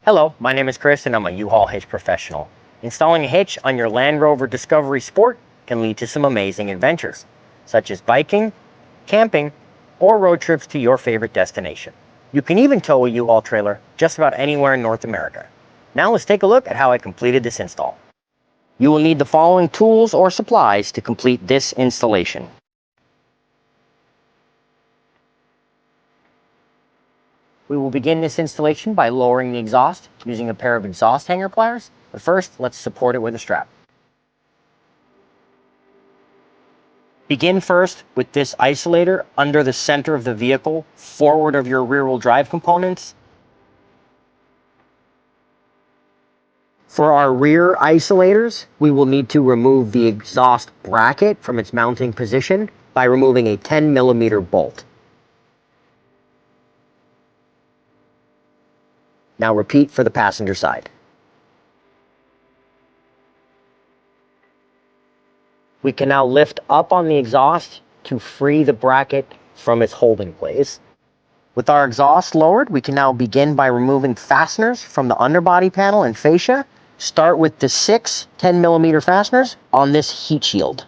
Hello, my name is Chris and I'm a U-Haul hitch professional. Installing a hitch on your Land Rover Discovery Sport can lead to some amazing adventures, such as biking, camping, or road trips to your favorite destination. You can even tow a U-Haul trailer just about anywhere in North America. Now let's take a look at how I completed this install. You will need the following tools or supplies to complete this installation. We will begin this installation by lowering the exhaust using a pair of exhaust hanger pliers, but first let's support it with a strap. Begin first with this isolator under the center of the vehicle, forward of your rear-wheel drive components. For our rear isolators, we will need to remove the exhaust bracket from its mounting position by removing a 10mm bolt. Now repeat for the passenger side. We can now lift up on the exhaust to free the bracket from its holding place. With our exhaust lowered, we can now begin by removing fasteners from the underbody panel and fascia. Start with the 6 10mm fasteners on this heat shield.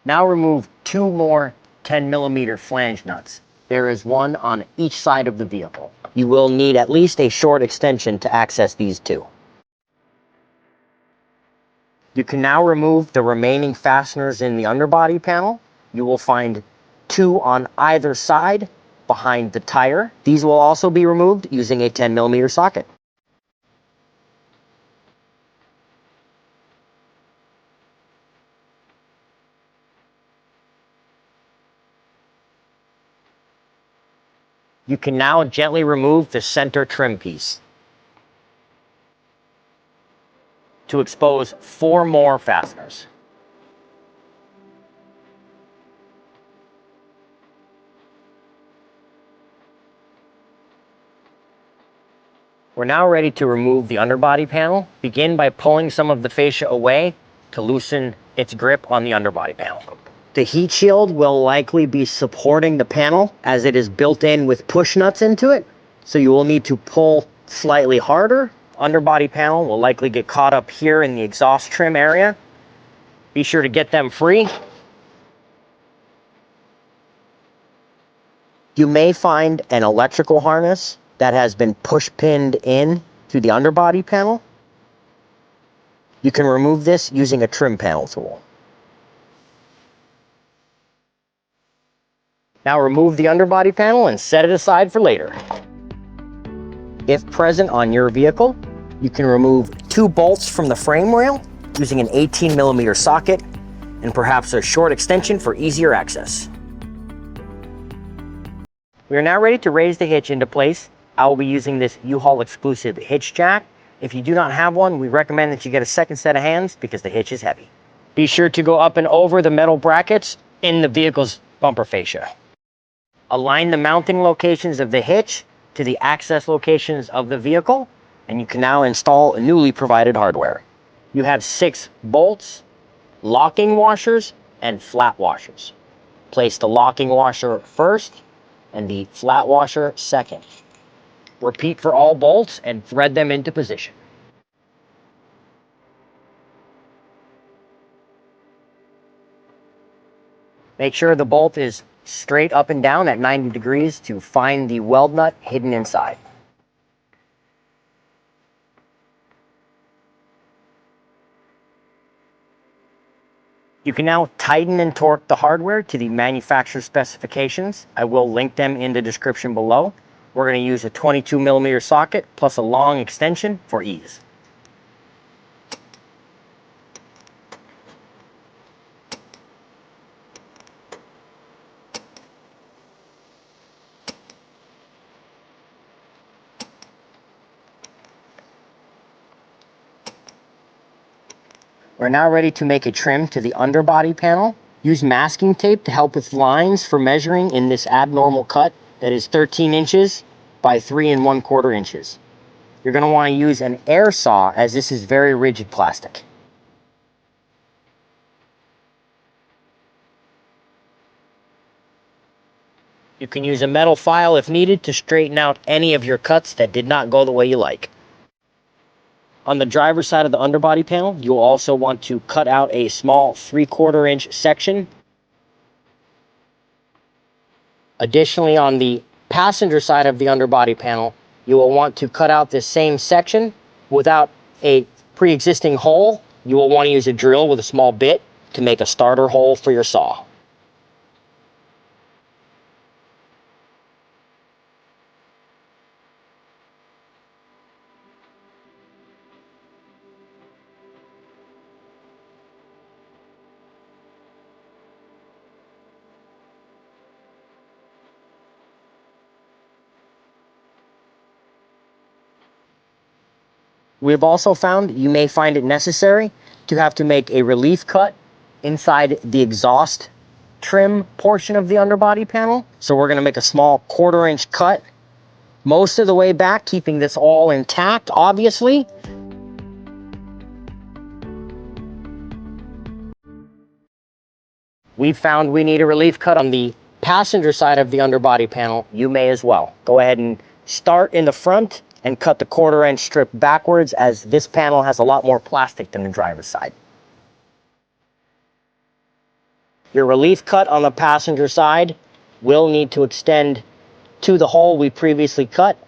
Now remove 2 more 10mm flange nuts. There is one on each side of the vehicle. You will need at least a short extension to access these 2. You can now remove the remaining fasteners in the underbody panel. You will find 2 on either side behind the tire. These will also be removed using a 10mm socket. You can now gently remove the center trim piece to expose 4 more fasteners. We're now ready to remove the underbody panel. Begin by pulling some of the fascia away to loosen its grip on the underbody panel. The heat shield will likely be supporting the panel as it is built in with push nuts into it, so you will need to pull slightly harder. Underbody panel will likely get caught up here in the exhaust trim area. Be sure to get them free. You may find an electrical harness that has been push pinned in to the underbody panel. You can remove this using a trim panel tool. Now remove the underbody panel and set it aside for later. If present on your vehicle, you can remove 2 bolts from the frame rail using an 18mm socket and perhaps a short extension for easier access. We are now ready to raise the hitch into place. I will be using this U-Haul exclusive hitch jack. If you do not have one, we recommend that you get a second set of hands because the hitch is heavy. Be sure to go up and over the metal brackets in the vehicle's bumper fascia. Align the mounting locations of the hitch to the access locations of the vehicle, and you can now install newly provided hardware. You have 6 bolts, locking washers, and flat washers. Place the locking washer first and the flat washer second. Repeat for all bolts and thread them into position. Make sure the bolt is straight up and down at 90 degrees to find the weld nut hidden inside. You can now tighten and torque the hardware to the manufacturer's specifications. I will link them in the description below. We're going to use a 22mm socket plus a long extension for ease. We're now ready to make a trim to the underbody panel. Use masking tape to help with lines for measuring in this abnormal cut that is 13 inches by 3 1/4 inches. You're going to want to use an air saw as this is very rigid plastic. You can use a metal file if needed to straighten out any of your cuts that did not go the way you like. On the driver's side of the underbody panel, you'll also want to cut out a small 3/4 inch section. Additionally, on the passenger side of the underbody panel, you will want to cut out this same section without a pre-existing hole. You will want to use a drill with a small bit to make a starter hole for your saw. We have also found you may find it necessary to have to make a relief cut inside the exhaust trim portion of the underbody panel. So we're going to make a small 1/4 inch cut most of the way back, keeping this all intact, obviously. We found we need a relief cut on the passenger side of the underbody panel. You may as well. Go ahead and start in the front and cut the 1/4 inch strip backwards, as this panel has a lot more plastic than the driver's side. Your relief cut on the passenger side will need to extend to the hole we previously cut.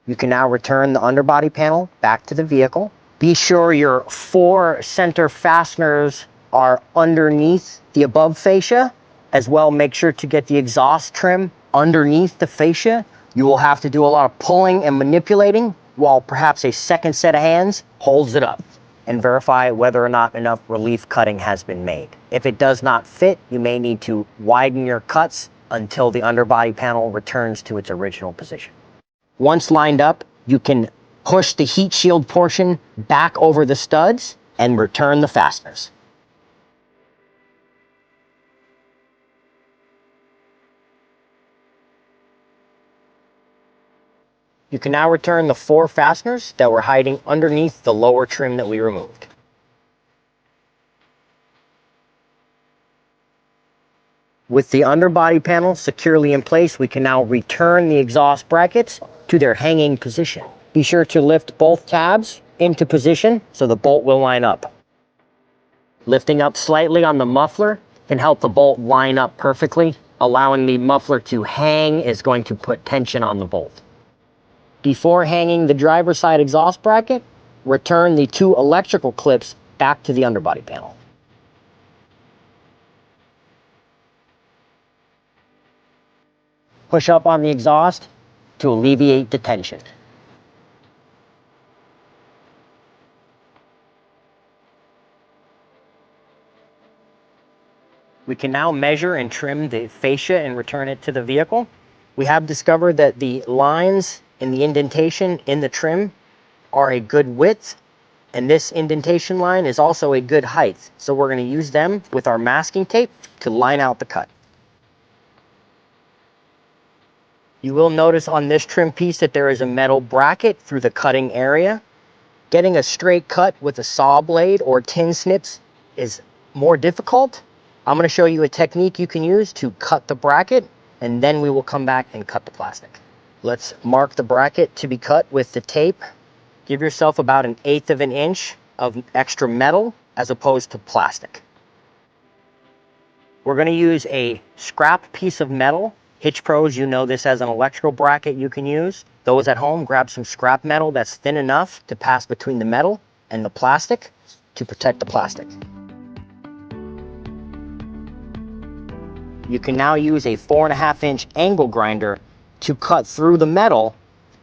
You can now return the underbody panel back to the vehicle. Be sure your 4 center fasteners are underneath the above fascia. As well, make sure to get the exhaust trim underneath the fascia. You will have to do a lot of pulling and manipulating while perhaps a second set of hands holds it up, and verify whether or not enough relief cutting has been made. If it does not fit, you may need to widen your cuts until the underbody panel returns to its original position. Once lined up, you can push the heat shield portion back over the studs and return the fasteners. You can now return the 4 fasteners that were hiding underneath the lower trim that we removed. With the underbody panel securely in place, we can now return the exhaust brackets to their hanging position. Be sure to lift both tabs into position so the bolt will line up. Lifting up slightly on the muffler can help the bolt line up perfectly. Allowing the muffler to hang is going to put tension on the bolt. Before hanging the driver's side exhaust bracket, return the 2 electrical clips back to the underbody panel. Push up on the exhaust to alleviate the tension. We can now measure and trim the fascia and return it to the vehicle. We have discovered that the lines in the indentation in the trim are a good width, and this indentation line is also a good height. So we're going to use them with our masking tape to line out the cut. You will notice on this trim piece that there is a metal bracket through the cutting area. Getting a straight cut with a saw blade or tin snips is more difficult. I'm going to show you a technique you can use to cut the bracket, and then we will come back and cut the plastic. Let's mark the bracket to be cut with the tape. Give yourself about 1/8 of an inch of extra metal as opposed to plastic. We're going to use a scrap piece of metal. Hitch pros, you know this as an electrical bracket you can use. Those at home, grab some scrap metal that's thin enough to pass between the metal and the plastic to protect the plastic. You can now use a 4.5 inch angle grinder to cut through the metal,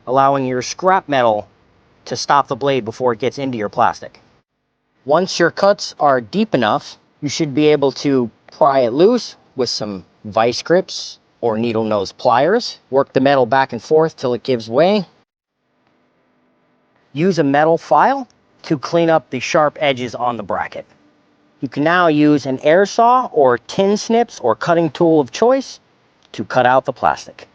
allowing your scrap metal to stop the blade before it gets into your plastic. Once your cuts are deep enough, you should be able to pry it loose with some vice grips or needle nose pliers. Work the metal back and forth till it gives way. Use a metal file to clean up the sharp edges on the bracket. You can now use an air saw or tin snips or cutting tool of choice to cut out the plastic.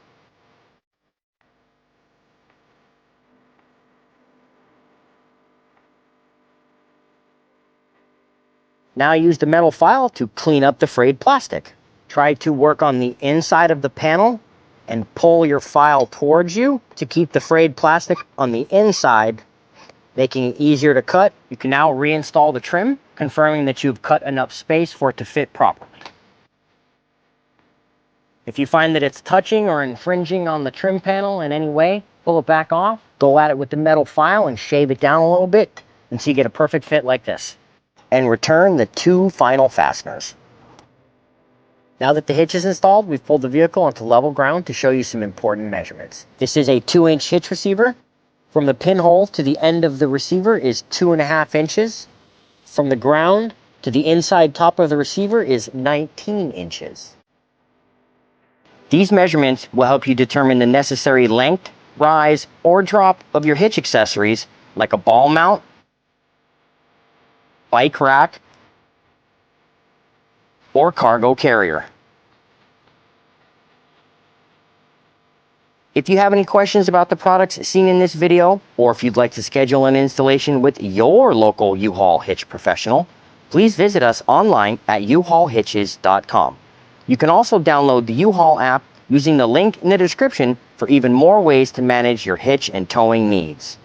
Now use the metal file to clean up the frayed plastic. Try to work on the inside of the panel and pull your file towards you to keep the frayed plastic on the inside, making it easier to cut. You can now reinstall the trim, confirming that you've cut enough space for it to fit properly. If you find that it's touching or infringing on the trim panel in any way, pull it back off, go at it with the metal file and shave it down a little bit until you get a perfect fit like this. And return the 2 final fasteners. Now that the hitch is installed, we've pulled the vehicle onto level ground to show you some important measurements. This is a 2-inch hitch receiver. From the pinhole to the end of the receiver is 2.5 inches. From the ground to the inside top of the receiver is 19 inches. These measurements will help you determine the necessary length, rise, or drop of your hitch accessories like a ball mount, bike rack, or cargo carrier. If you have any questions about the products seen in this video, or if you'd like to schedule an installation with your local U-Haul hitch professional, please visit us online at uhaulhitches.com. You can also download the U-Haul app using the link in the description for even more ways to manage your hitch and towing needs.